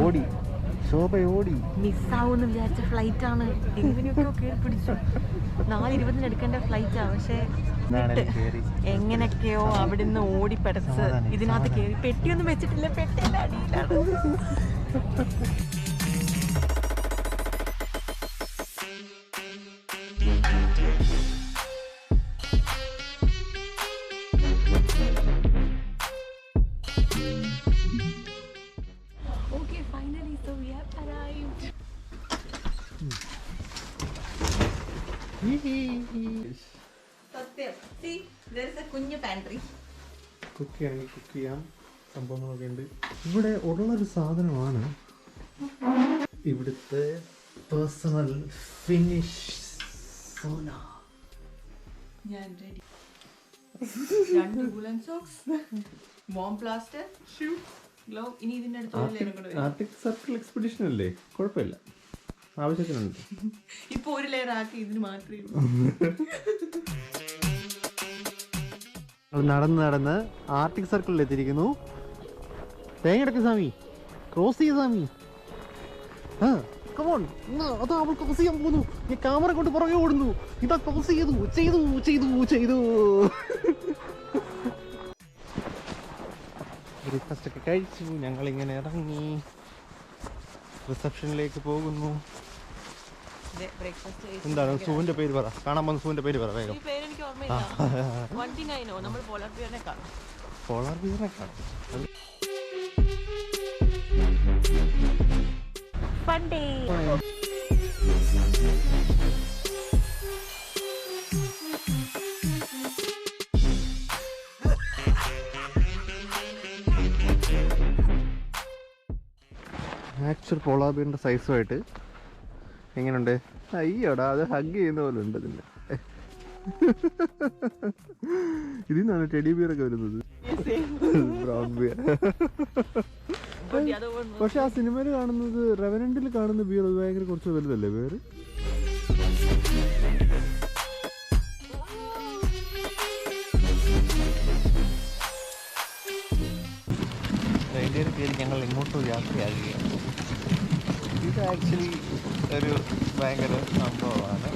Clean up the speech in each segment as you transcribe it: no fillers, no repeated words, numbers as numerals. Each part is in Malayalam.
ഓടി ശോഭ ഓടി. മിസ്സാവൂന്ന് വിചാരിച്ച ഫ്ലൈറ്റ് ആണ്. എങ്ങനെയൊക്കെയോ കയറി പിടിച്ചു. 4:20 എടുക്കേണ്ട ഫ്ലൈറ്റാ. പക്ഷെ എങ്ങനെയൊക്കെയോ അവിടുന്ന് ഓടിപ്പടച്ച് ഇതിനകത്ത് കയറി. പെട്ടിയൊന്നും വെച്ചിട്ടില്ല. പെട്ടിയല്ല അടിയിലാണ്. കുഞ്ഞു പാൻട്രി. കുക്ക് ചെയ്യണമെങ്കിൽ കുക്ക് ചെയ്യാം. സംഭവങ്ങളൊക്കെ ഉണ്ട്. ഇവിടെ ഉള്ളൊരു സാധനമാണ് ഇവിടുത്തെ പേഴ്സണൽ ഫിനിഷ് സോന. ഞാൻ ready. 2 woolen socks, warm plaster, shoe, glove. ഇനി ഇതിന്റെ അടുത്ത് ആർട്ടിക് സർക്കിൾ എക്സ്പെഡിഷൻ അല്ലേ? കുഴപ്പമില്ല, ആവശ്യത്തിനുണ്ട്. ഇപ്പൊ ഒരു ലെയർ ആക്കി ഇതിന് മാത്രമേ. നടന്ന് ആർട്ടിക് സർക്കിളിൽ എത്തിയിരിക്കുന്നു. തേങ്ങടക്ക് സ്വാമി, ക്രോസ് ചെയ്യ സ്വാമി. അതാ അവൾ ക്രോസ് ചെയ്യാൻ പോകുന്നു. ഞാൻ ക്യാമറ കൊണ്ട് പുറകെ ഓടുന്നു. ഇതാ ക്രോസ് ചെയ്തു ചെയ്തു ചെയ്തു ചെയ്തു. ബ്രേക്ക്ഫാസ്റ്റ് ഒക്കെ കഴിച്ചു. ഞങ്ങളിങ്ങനെ ഇറങ്ങി റിസപ്ഷനിലേക്ക് പോകുന്നു. എന്താണ് സൂവിന്റെ പേര് പറ. കാണാൻ പോകുന്ന സൂവിന്റെ പേര് പറ വേഗം. പോളാർ ബിയറിനെ കാണാം. ആക്ച്വൽ പോളാർ ബിയറിന്റെ സൈസുമായിട്ട് എങ്ങനെയുണ്ട്? അയ്യോടാ, അത് ഹഗ് ചെയ്യുന്ന പോലെ ഉണ്ട്. അതിൻ്റെ ഇതിൽ നിന്നാണ് ടെഡി ബിയർ ഒക്കെ വരുന്നത്. Brown bear. പക്ഷെ ആ സിനിമയിൽ കാണുന്നത്, റെവനന്റിൽ കാണുന്ന ബിയർ അത് ഭയങ്കര കുറച്ച് വലുതല്ലേ ബിയർ? റെയിൻഡിയർ കയറി ഞങ്ങൾ എങ്ങോട്ടോ യാത്രയാകുകയാണ്. ഇത് ആക്ച്വലി ഒരു ഭയങ്കര സംഭവമാണ്.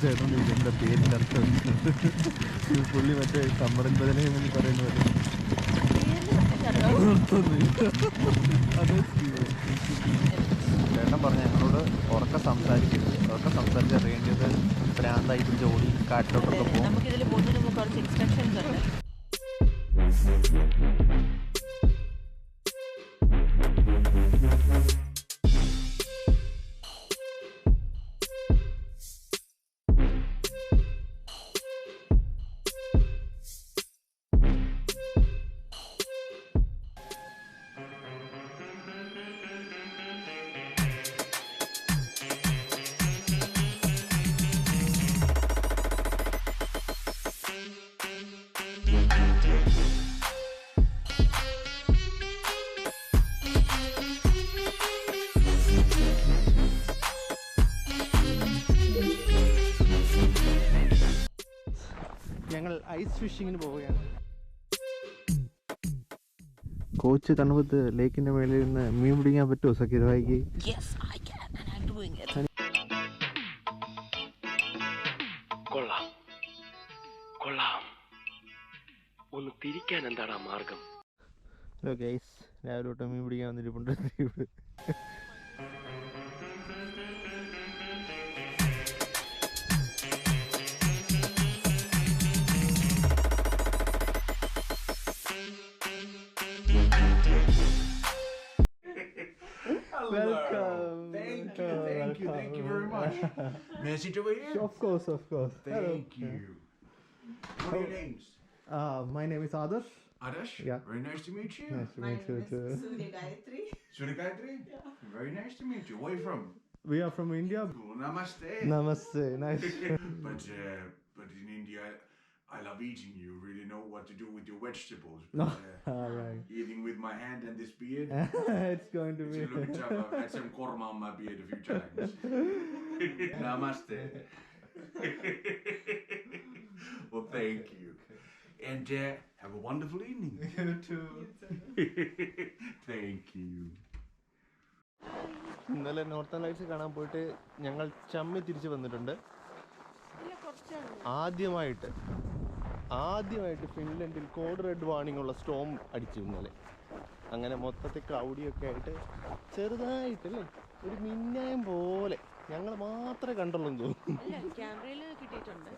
ചേട്ടൻ എന്താ പേരിൻ്റെ അർത്ഥം? പുള്ളി മറ്റേ കമ്മടൻ ബദലഹം എന്ന് പറയുന്നത്. ചേട്ടൻ പറഞ്ഞ ഞങ്ങളോട് ഉറക്കം സംസാരിക്കരുത്. ഉറക്കം സംസാരിച്ച റെയിൻഡിയർ ഭ്രാന്തായി പിടിച്ച് ഓടി കാട്ടിലോട്ടൊക്കെ പോകും. കുറച്ച് ഇൻസ്ട്രക്ഷൻസ് ഉണ്ട്. ഞങ്ങൾ ഐസ് ഫിഷിങ്ങിന് പോവുകയാണ്. കോച്ച് തണുപ്പത്ത് ലേക്കിന്റെ മേളിൽ നിന്ന് മീൻ പിടിക്കാൻ പറ്റുമോ സക്കീർ ഭായിക്ക്? കൊള്ളാം കൊള്ളാം, ഒന്ന് തിരിക്കാൻ എന്താണ് മാർഗം? ഹലോ ഗൈസ്, രാവിലെ തൊട്ട് മീൻ പിടിക്കാൻ വന്നിട്ടുണ്ട്. Welcome. Thank you very much. May I sit over here? Of course. Thank you. What are your names? My name is Adarsh. Adarsh? Yeah. Very nice to meet you. Nice to meet you too. Surya Gayatri. Surya Gayatri? Yeah. Very nice to meet you. Where are you from? We are from India. Oh, namaste. Namaste. Nice. But in India, I love eating. You really know what to do with your vegetables. No. All right. Eating with my hand and this beard. It's going to be. It's a little bit tough. I've had some korma on my beard a few times. Namaste. Well, thank you. And have a wonderful evening. You too. Thank you. ഇന്നലെ നോർത്തേൺ ലൈറ്റ്സ് കാണാൻ പോയിട്ട് ഞങ്ങൾ ചമ്മി തിരിച്ച് വന്നിട്ടുണ്ട്. ആദ്യമായിട്ട് ഫിൻലൻഡിൽ കോഡ് റെഡ് വാർണിംഗ് ഉള്ള സ്റ്റോം അടിച്ചു ഇന്നലെ. അങ്ങനെ മൊത്തത്തിൽ ക്ലൗഡിയൊക്കെ ആയിട്ട് ചെറുതായിട്ടല്ലേ ഒരു മിന്നായം പോലെ ഞങ്ങൾ മാത്രമേ കണ്ടുള്ളൂ എന്ന് തോന്നുന്നു. ക്യാമറ കിട്ടിയിട്ടുണ്ട്.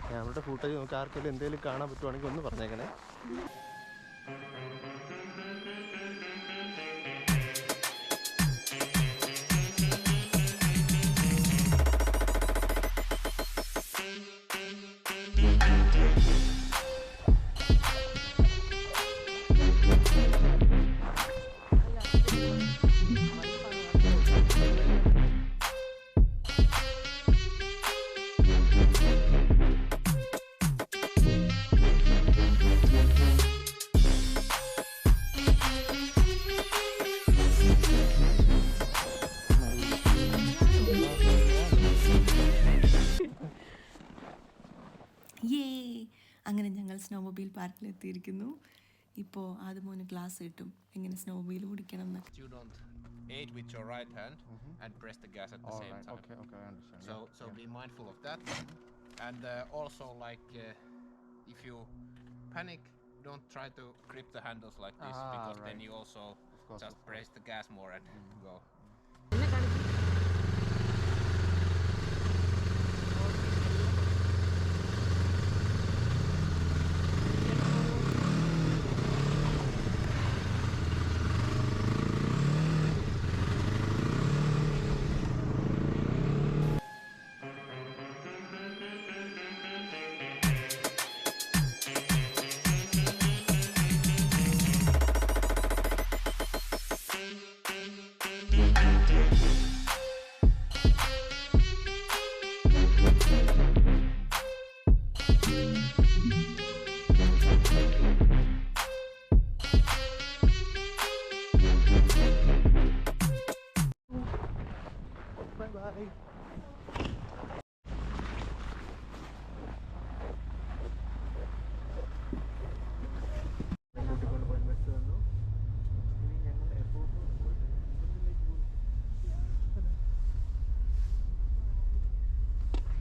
ക്യാമറയുടെ ഫുട്ടേജ് നമുക്ക് ആർക്കെങ്കിലും എന്തെങ്കിലും കാണാൻ പറ്റുവാണെങ്കിൽ ഒന്ന് പറഞ്ഞേക്കണേ. അങ്ങനെ ഞങ്ങൾ സ്നോമൊബൈൽ പാർക്കിലെത്തിയിരിക്കുന്നു. ഇപ്പോൾ ആദ്യമോന് ക്ലാസ് കിട്ടും എങ്ങനെ സ്നോമൊബൈൽ ഓടിക്കണം എന്നൊക്കെ. You don't aid with your right hand and press the gas at the same time. Okay, I understand. So be mindful of that. And also if you panic, don't try to grip the handles like this because then you also just press the gas more and go.